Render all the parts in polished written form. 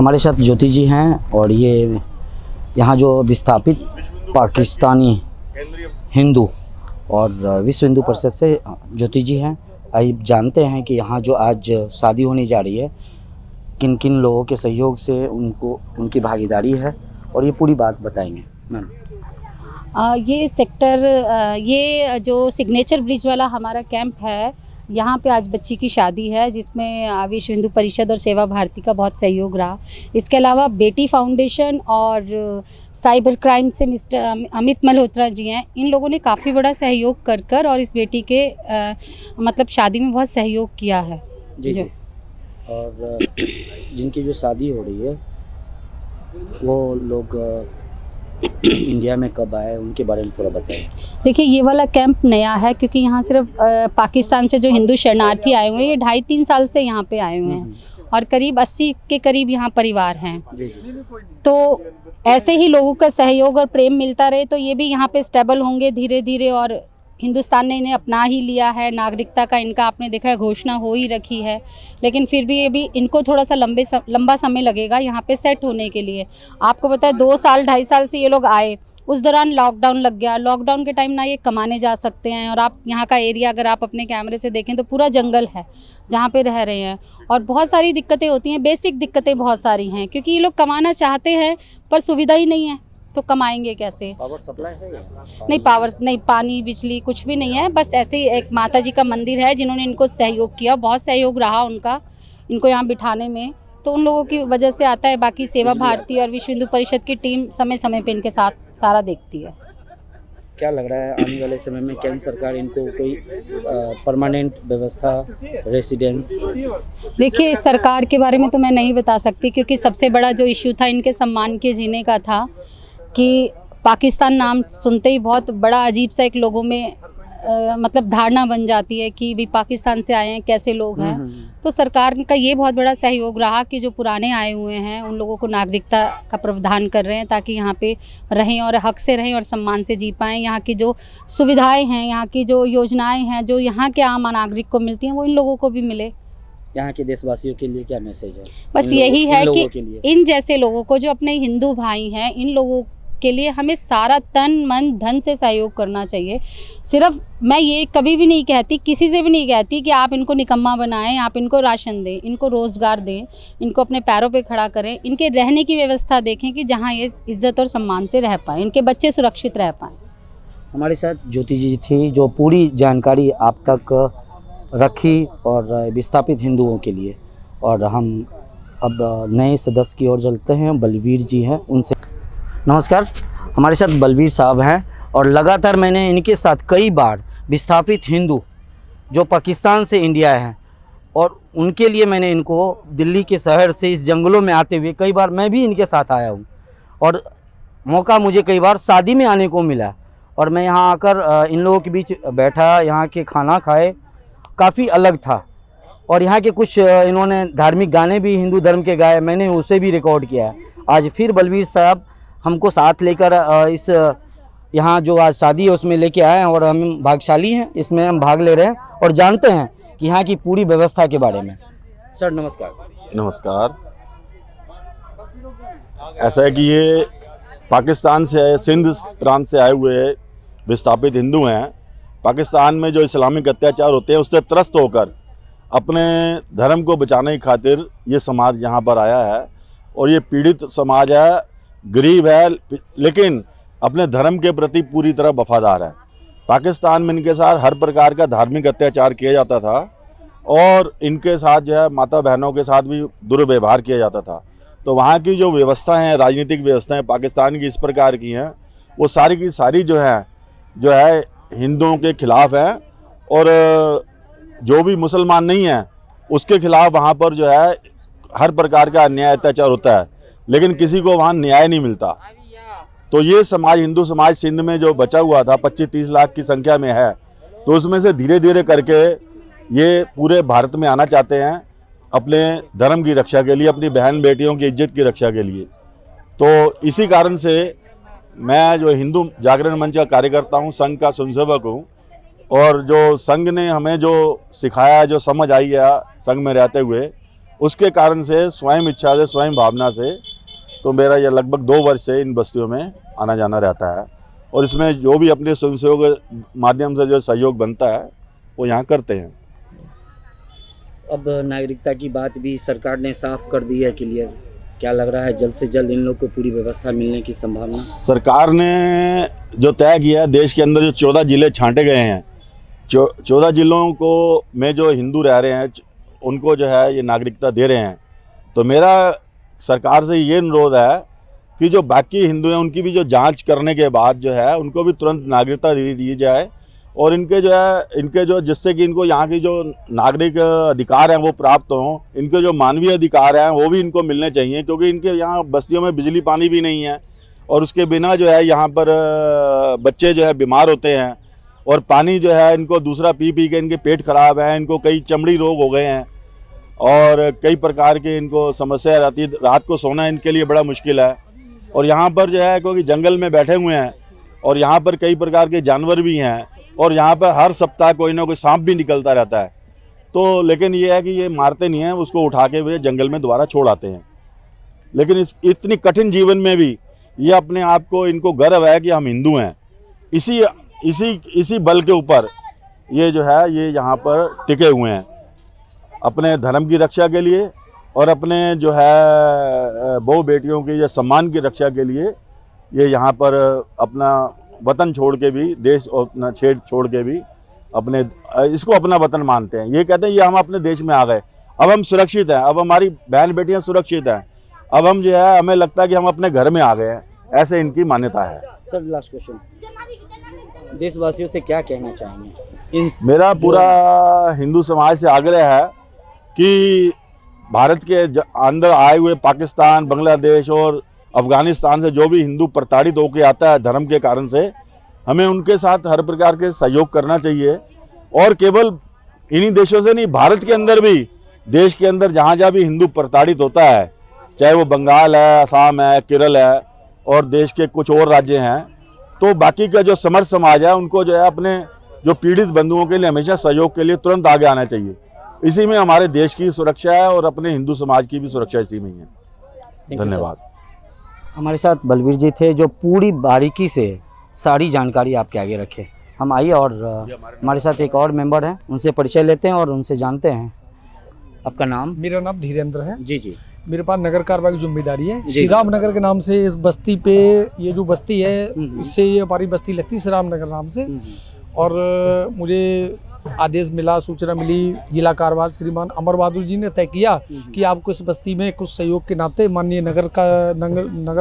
हमारे साथ ज्योति जी हैं और ये यहाँ जो विस्थापित पाकिस्तानी हिंदू और विश्व हिंदू परिषद से ज्योति जी हैं। आइए जानते हैं कि यहाँ जो आज शादी होने जा रही है किन किन लोगों के सहयोग से उनकी भागीदारी है और ये पूरी बात बताएंगे मैम। ये जो सिग्नेचर ब्रिज वाला हमारा कैंप है, यहाँ पे आज बच्ची की शादी है जिसमें विश्व हिंदू परिषद और सेवा भारती का बहुत सहयोग रहा। इसके अलावा बेटी फाउंडेशन और साइबर क्राइम से मिस्टर अमित मल्होत्रा जी हैं, इन लोगों ने काफ़ी बड़ा सहयोग कर और इस बेटी के मतलब शादी में बहुत सहयोग किया है। जी। और जिनकी जो शादी हो रही है वो लोग इंडिया में कब आए, उनके बारे में थोड़ा बताएं। देखिए, ये वाला कैंप नया है क्योंकि यहाँ सिर्फ पाकिस्तान से जो हिंदू शरणार्थी आए हुए हैं, ये 2.5-3 साल से यहाँ पे आए हुए हैं और करीब 80 के करीब यहाँ परिवार हैं। तो ऐसे ही लोगों का सहयोग और प्रेम मिलता रहे तो ये भी यहाँ पे स्टेबल होंगे धीरे धीरे। और हिंदुस्तान ने इन्हें अपना ही लिया है, नागरिकता का इनका आपने देखा है घोषणा हो ही रखी है, लेकिन फिर भी ये भी इनको थोड़ा सा लंबा समय लगेगा यहाँ पे सेट होने के लिए। आपको पता है 2 साल 2.5 साल से ये लोग आए, उस दौरान लॉकडाउन लग गया। लॉकडाउन के टाइम ना ये कमाने जा सकते हैं और आप यहाँ का एरिया अगर आप अपने कैमरे से देखें तो पूरा जंगल है जहाँ पे रह रहे हैं और बहुत सारी दिक्कतें होती हैं, बेसिक दिक्कतें बहुत सारी हैं क्योंकि ये लोग कमाना चाहते हैं पर सुविधा ही नहीं है तो कमाएंगे कैसे। पावर सप्लाई है या? नहीं, पावर नहीं, पानी बिजली कुछ भी नहीं है। बस ऐसे ही एक माता जी का मंदिर है जिन्होंने इनको सहयोग किया, बहुत सहयोग रहा उनका इनको यहाँ बिठाने में, तो उन लोगों की वजह से आता है। बाकी सेवा भारती और विश्व हिंदू परिषद की टीम समय समय पे इनके साथ सारा देखती है। क्या लग रहा है आने वाले समय में केंद्र सरकार इनको कोई परमानेंट व्यवस्था, रेसिडेंस? देखिए, सरकार के बारे में तो मैं नहीं बता सकती क्योंकि सबसे बड़ा जो इश्यू था इनके सम्मान के जीने का था कि पाकिस्तान नाम सुनते ही बहुत बड़ा अजीब सा एक लोगों में मतलब धारणा बन जाती है कि भी पाकिस्तान से आए हैं, कैसे लोग हैं। तो सरकार का ये बहुत बड़ा सहयोग रहा कि जो पुराने आए हुए हैं उन लोगों को नागरिकता का प्रावधान कर रहे हैं ताकि यहाँ पे रहें और हक से रहें और सम्मान से जी पाएँ। यहाँ की जो सुविधाएं हैं, यहाँ की जो योजनाएं हैं जो यहाँ के आम नागरिक को मिलती हैं वो इन लोगों को भी मिले। यहाँ के देशवासियों के लिए क्या मैसेज है? बस यही है कि इन जैसे लोगों को जो अपने हिंदू भाई हैं, इन लोगों के लिए हमें सारा तन मन धन से सहयोग करना चाहिए। सिर्फ मैं ये कभी भी नहीं कहती, किसी से भी नहीं कहती कि आप इनको निकम्मा बनाएं, आप इनको राशन दें, इनको रोज़गार दें, इनको अपने पैरों पे खड़ा करें, इनके रहने की व्यवस्था देखें कि जहाँ ये इज्जत और सम्मान से रह पाएँ, इनके बच्चे सुरक्षित रह पाएँ। हमारे साथ ज्योति जी थी जो पूरी जानकारी आप तक रखी और विस्थापित हिंदुओं के लिए। और हम अब नए सदस्य की ओर चलते हैं, बलवीर जी हैं, उनसे। नमस्कार, हमारे साथ बलवीर साहब हैं और लगातार मैंने इनके साथ कई बार विस्थापित हिंदू जो पाकिस्तान से इंडिया हैं और उनके लिए मैंने इनको दिल्ली के शहर से इस जंगलों में आते हुए कई बार मैं भी इनके साथ आया हूँ और मौका मुझे कई बार शादी में आने को मिला और मैं यहाँ आकर इन लोगों के बीच बैठा, यहाँ के खाना खाए, काफ़ी अलग था। और यहाँ के कुछ इन्होंने धार्मिक गाने भी हिंदू धर्म के गाए, मैंने उसे भी रिकॉर्ड किया है। आज फिर बलवीर साहब हमको साथ लेकर इस यहाँ जो आज शादी है उसमें लेके आए हैं और हम भाग्यशाली हैं, इसमें हम भाग ले रहे हैं और जानते हैं कि यहाँ की पूरी व्यवस्था के बारे में। सर नमस्कार। नमस्कार। ऐसा है कि ये पाकिस्तान से, सिंध प्रांत से आए हुए विस्थापित हिंदू हैं। पाकिस्तान में जो इस्लामिक अत्याचार होते हैं उससे त्रस्त होकर अपने धर्म को बचाने की खातिर ये समाज यहाँ पर आया है और ये पीड़ित समाज है, गरीब है, लेकिन अपने धर्म के प्रति पूरी तरह वफादार है। पाकिस्तान में इनके साथ हर प्रकार का धार्मिक अत्याचार किया जाता था और इनके साथ जो है माता बहनों के साथ भी दुर्व्यवहार किया जाता था। तो वहाँ की जो व्यवस्था है, राजनीतिक व्यवस्थाएं पाकिस्तान की इस प्रकार की हैं, वो सारी की सारी जो है हिंदुओं के खिलाफ है और जो भी मुसलमान नहीं है उसके खिलाफ वहाँ पर जो है हर प्रकार का अन्याय अत्याचार होता है, लेकिन किसी को वहाँ न्याय नहीं मिलता। तो ये समाज, हिंदू समाज सिंध में जो बचा हुआ था 25-30 लाख की संख्या में है, तो उसमें से धीरे धीरे करके ये पूरे भारत में आना चाहते हैं अपने धर्म की रक्षा के लिए, अपनी बहन बेटियों की इज्जत की रक्षा के लिए। तो इसी कारण से मैं जो हिंदू जागरण मंच का कार्यकर्ता हूँ, संघ का स्वयंसेवक हूँ और जो संघ ने हमें जो सिखाया, जो समझ आई है संघ में रहते हुए, उसके कारण से स्वयं इच्छा से, स्वयं भावना से, तो मेरा यह लगभग 2 वर्ष से इन बस्तियों में आना जाना रहता है और इसमें जो भी अपने स्वयंसेवक माध्यम से जो सहयोग बनता है वो यहाँ करते हैं। अब नागरिकता की बात भी सरकार ने साफ कर दी है क्लियर, क्या लग रहा है जल्द से जल्द इन लोग को पूरी व्यवस्था मिलने की संभावना? सरकार ने जो तय किया है, देश के अंदर जो 14 जिले छांटे गए हैं, 14 जिलों को में जो हिंदू रह रहे हैं उनको जो है ये नागरिकता दे रहे हैं। तो मेरा सरकार से ये अनुरोध है कि जो बाकी हिंदू हैं उनकी भी जो जांच करने के बाद जो है उनको भी तुरंत नागरिकता दी जाए और इनके जो है जिससे कि इनको यहाँ की जो नागरिक अधिकार हैं वो प्राप्त हों, इनके जो मानवीय अधिकार हैं वो भी इनको मिलने चाहिए, क्योंकि इनके यहाँ बस्तियों में बिजली पानी भी नहीं है और उसके बिना जो है यहाँ पर बच्चे जो है बीमार होते हैं और पानी जो है इनको दूसरा पी के इनके पेट खराब है, इनको कई चमड़ी रोग हो गए हैं और कई प्रकार के इनको समस्या रहती है। रात को सोना इनके लिए बड़ा मुश्किल है और यहाँ पर जो है क्योंकि जंगल में बैठे हुए हैं और यहाँ पर कई प्रकार के जानवर भी हैं और यहाँ पर हर सप्ताह कोई ना कोई सांप भी निकलता रहता है। तो लेकिन ये है कि ये मारते नहीं हैं, उसको उठा के वे जंगल में दोबारा छोड़ आते हैं। लेकिन इतनी कठिन जीवन में भी ये अपने आप को, इनको गर्व है कि हम हिंदू हैं। इसी बल के ऊपर ये जो है ये यहाँ पर टिके हुए हैं अपने धर्म की रक्षा के लिए और अपने जो है बहू बेटियों की या सम्मान की रक्षा के लिए ये यहाँ पर अपना वतन छोड़ के भी, देश और अपना छेड़ छोड़ के भी अपने इसको अपना वतन मानते हैं। ये कहते हैं ये हम अपने देश में आ गए, अब हम सुरक्षित हैं, अब हमारी बहन बेटियां सुरक्षित हैं, अब हम जो है हमें लगता है कि हम अपने घर में आ गए हैं, ऐसे इनकी मान्यता है। सर लास्ट क्वेश्चन, देशवासियों से क्या कहना चाहेंगे? मेरा पूरा हिंदू समाज से आग्रह है कि भारत के अंदर आए हुए पाकिस्तान, बांग्लादेश और अफगानिस्तान से जो भी हिंदू प्रताड़ित होकर आता है धर्म के कारण से, हमें उनके साथ हर प्रकार के सहयोग करना चाहिए और केवल इन्हीं देशों से नहीं, भारत के अंदर भी, देश के अंदर जहाँ जहाँ भी हिंदू प्रताड़ित होता है, चाहे वो बंगाल है, असम है, केरल है और देश के कुछ और राज्य हैं, तो बाकी का जो समर्थ समाज है उनको जो है अपने जो पीड़ित बंधुओं के लिए हमेशा सहयोग के लिए तुरंत आगे आना चाहिए। इसी में हमारे देश की सुरक्षा है और अपने हिंदू समाज की भी सुरक्षा इसी में ही है। धन्यवाद। हमारे साथ बलवीर जी थे जो पूरी बारीकी से सारी जानकारी आपके आगे रखे। हम आइए और हमारे साथ एक और मेंबर हैं, उनसे परिचय लेते हैं और उनसे जानते हैं। आपका नाम? मेरा नाम धीरेन्द्र है जी जी। मेरे पास नगर कार्रवाई की जिम्मेदारी है। श्री राम नगर के नाम से इस बस्ती पे, ये जो बस्ती है इससे ये हमारी बस्ती लगती है श्री राम नगर नाम से। और मुझे आदेश मिला, सूचना मिली, जिला कार्रवाई श्रीमान अमर बहादुर जी ने तय किया कि आपको इस बस्ती में कुछ सहयोग के नाते माननीय नगर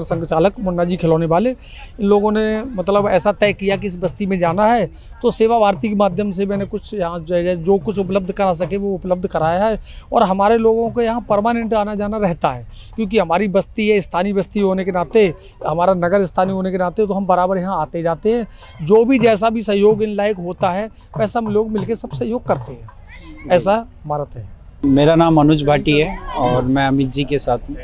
संचालक मुन्ना जी खिलौने वाले, इन लोगों ने मतलब ऐसा तय किया कि इस बस्ती में जाना है, तो सेवा भारती के माध्यम से मैंने कुछ यहाँ जो कुछ उपलब्ध करा सके वो उपलब्ध कराया है। और हमारे लोगों को यहाँ परमानेंट आना जाना रहता है, क्योंकि हमारी बस्ती है, स्थानीय बस्ती होने के नाते, हमारा नगर स्थानीय होने के नाते, तो हम बराबर यहाँ आते जाते हैं। जो भी जैसा भी सहयोग इन लायक होता है वैसा हम लोग मिलकर सब सहयोग करते हैं, ऐसा हमारा है। मेरा नाम अनुज भाटी है और मैं अमित जी के साथ हूँ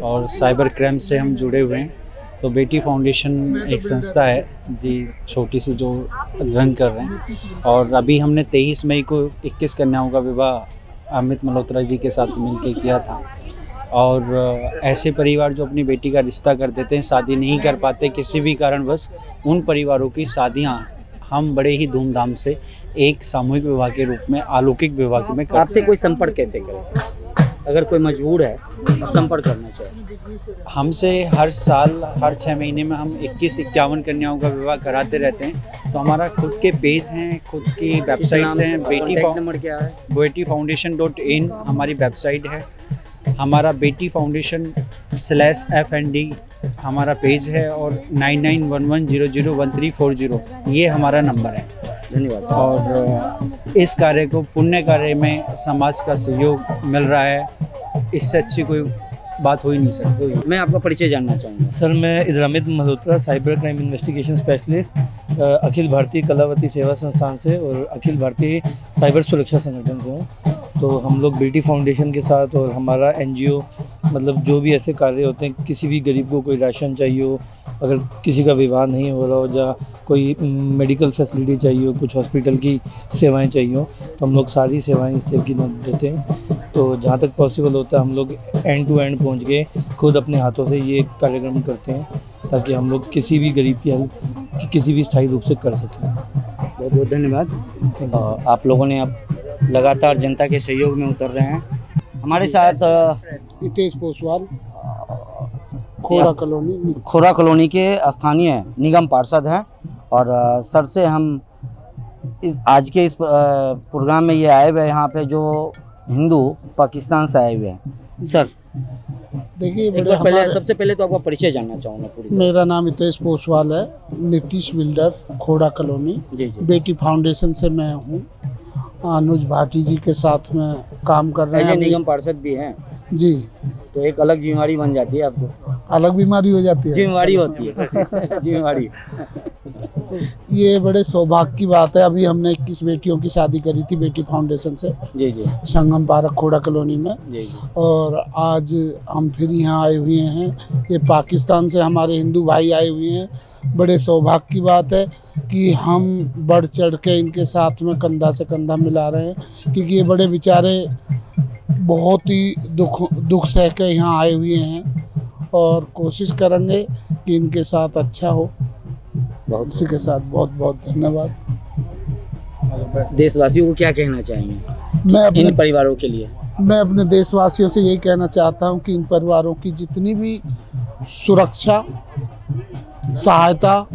और साइबर क्राइम से हम जुड़े हुए हैं। तो बेटी फाउंडेशन एक संस्था है जी, छोटी सी, जो रन कर रहे हैं। और अभी हमने 23 मई को 21 कन्याओं का विवाह अमित मल्होत्रा जी के साथ मिलकर किया था। और ऐसे परिवार जो अपनी बेटी का रिश्ता कर देते हैं, शादी नहीं कर पाते किसी भी कारणवश, उन परिवारों की शादियां हम बड़े ही धूमधाम से एक सामूहिक विवाह के रूप में, अलौकिक विवाह में करते हैं। आपसे कोई संपर्क कैसे करें अगर कोई मजबूर है और संपर्क करना चाहिए? हमसे हर साल, हर 6 महीने में हम 21-51 कन्याओं का विवाह कराते रहते हैं। तो हमारा खुद के पेज हैं, खुद की वेबसाइट्स हैं। नंबर क्या है? betifoundation.in हमारी वेबसाइट है। हमारा बेटी फाउंडेशन /FND हमारा पेज है और 9911001340 ये हमारा नंबर है। धन्यवाद। और इस कार्य को, पुण्य कार्य में समाज का सहयोग मिल रहा है, इससे अच्छी कोई बात हो ही नहीं सकती। मैं आपका परिचय जानना चाहूँगा। सर, मैं इधर Amit Malhotra, cyber crime investigation specialist, Akhil Bharatiya Kalavati सेवा संस्थान से और अखिल भारतीय साइबर सुरक्षा संगठन से हूँ। तो हम लोग बेटी फाउंडेशन के साथ और हमारा NGO, मतलब जो भी ऐसे कार्य होते हैं, किसी भी गरीब को कोई राशन चाहिए हो, अगर किसी का विवाह नहीं हो रहा हो, या कोई मेडिकल फैसिलिटी चाहिए हो, कुछ हॉस्पिटल की सेवाएं चाहिए हो, तो हम लोग सारी सेवाएं इस टाइप की देते हैं। तो जहाँ तक पॉसिबल होता है हम लोग एंड टू एंड पहुँच के खुद अपने हाथों से ये कार्यक्रम करते हैं, ताकि हम लोग किसी भी गरीब की हेल्प किसी भी स्थायी रूप से कर सकें। बहुत बहुत धन्यवाद। आप लोगों ने अब लगातार जनता के सहयोग में उतर रहे हैं। हमारे साथ हितेश पोसवाल, खोरा कॉलोनी के स्थानीय निगम पार्षद हैं, और सर से हम आज के इस प्रोग्राम में ये आए हुए हैं यहाँ पे जो हिंदू पाकिस्तान से आए हुए हैं। सर देखिए, सबसे पहले तो आपका परिचय जानना चाहूँगा पूरी। मेरा नाम हितेश पोसवाल है, नीतीश बिल्डर, खोड़ा कॉलोनी। बेटी फाउंडेशन से मैं हूँ। अनुज भाटी जी के साथ में काम कर रहे हैं। निगम पार्षद भी हैं जी, तो एक अलग जिम्मेवारी बन जाती है आपको। अलग बीमारी हो जाती है, जिम्मेवारी होती है जिम्मेवारी। ये बड़े सौभाग्य की बात है। अभी हमने 21 बेटियों की शादी करी थी बेटी फाउंडेशन से, जी जी, संगम पार्क खोड़ा कॉलोनी में। जी जी। और आज हम फिर यहाँ आए हुए हैं। ये पाकिस्तान से हमारे हिंदू भाई आए हुए हैं। बड़े सौभाग्य की बात है कि हम बढ़ चढ़ के इनके साथ में कंधा से कंधा मिला रहे हैं, क्योंकि ये बड़े बेचारे बहुत ही दुख सह के यहाँ आए हुए हैं, और कोशिश करेंगे कि इनके साथ अच्छा हो। बहुत इसी के साथ बहुत बहुत धन्यवाद। देशवासियों को क्या कहना चाहेंगे मैं अपने इन परिवारों के लिए? मैं अपने देशवासियों से यही कहना चाहता हूँ कि इन परिवारों की जितनी भी सुरक्षा, सहायता,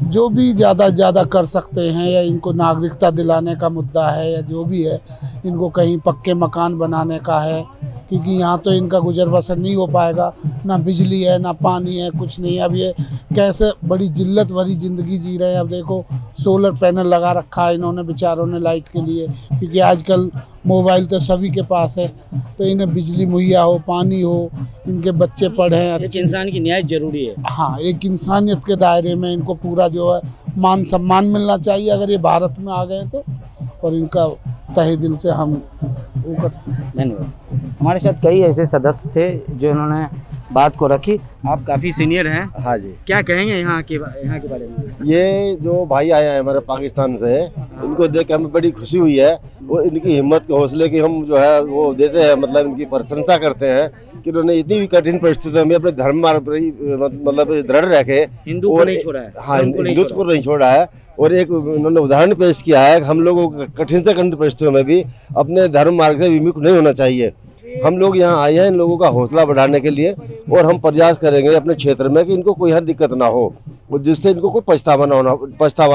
जो भी ज़्यादा से ज़्यादा कर सकते हैं, या इनको नागरिकता दिलाने का मुद्दा है, या जो भी है, इनको कहीं पक्के मकान बनाने का है, क्योंकि यहाँ तो इनका गुजर बसर नहीं हो पाएगा। ना बिजली है, ना पानी है, कुछ नहीं है। अब ये कैसे बड़ी जिल्लत भरी ज़िंदगी जी रहे हैं। अब देखो, सोलर पैनल लगा रखा है इन्होंने बेचारों ने लाइट के लिए, क्योंकि आजकल मोबाइल तो सभी के पास है। तो इन्हें बिजली मुहैया हो, पानी हो, इनके बच्चे पढ़ें। एक इंसान की न्याय जरूरी है। हाँ, एक इंसानियत के दायरे में इनको पूरा जो है मान सम्मान मिलना चाहिए, अगर ये भारत में आ गए तो। और इनका तहे दिल से हम वो करते हैं। धन्यवाद। हमारे साथ कई ऐसे सदस्य थे जो इन्होंने बात को रखी। आप काफ़ी सीनियर हैं। हाँ जी। क्या कहेंगे यहाँ के बारे में? ये जो भाई आए हैं हमारे पाकिस्तान से, इनको देख के हमें बड़ी खुशी हुई है। वो इनकी हिम्मत के हौसले की हम जो है वो देते हैं, मतलब इनकी प्रशंसा करते हैं कि उन्होंने इतनी भी कठिन परिस्थितियों में अपने धर्म मार्ग पर ही मतलब दृढ़ रखे, हिंदू को नहीं छोड़ा है। हाँ, हिंदुत्व को नहीं छोड़ा है। और एक उन्होंने उदाहरण पेश किया है, हम लोगों को कठिन से कठिन परिस्थितियों में भी अपने धर्म मार्ग से विमुख नहीं होना चाहिए। हम लोग यहाँ आए हैं इन लोगों का हौसला बढ़ाने के लिए, और हम प्रयास करेंगे अपने क्षेत्र में कि इनको कोई हर दिक्कत ना हो, और जिससे इनको कोई पछतावा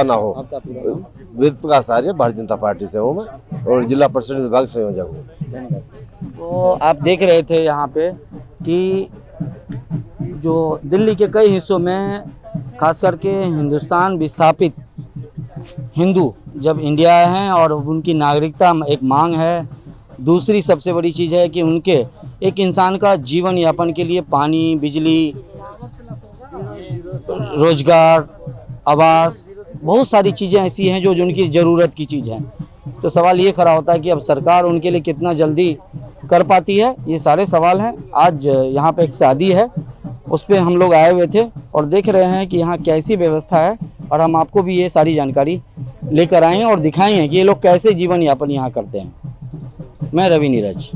ना हो। वेद प्रकाश आर्य, भारतीय जनता पार्टी से हूँ मैं, और जिला परिषद विभाग संयोजक हूँ। तो आप देख रहे थे यहाँ पे कि जो दिल्ली के कई हिस्सों में, खास करके हिंदुस्तान विस्थापित हिंदू जब इंडिया आए हैं, और उनकी नागरिकता एक मांग है। दूसरी सबसे बड़ी चीज़ है कि उनके एक इंसान का जीवन यापन के लिए पानी, बिजली, रोजगार, आवास, बहुत सारी चीज़ें ऐसी हैं जो उनकी ज़रूरत की चीज़ हैं। तो सवाल ये खड़ा होता है कि अब सरकार उनके लिए कितना जल्दी कर पाती है। ये सारे सवाल हैं। आज यहाँ पे एक शादी है, उस पर हम लोग आए हुए थे और देख रहे हैं कि यहाँ कैसी व्यवस्था है, और हम आपको भी ये सारी जानकारी लेकर आए हैं और दिखाएंगे कि ये लोग कैसे जीवन यापन यहाँ करते हैं। मैं रवि नीरज।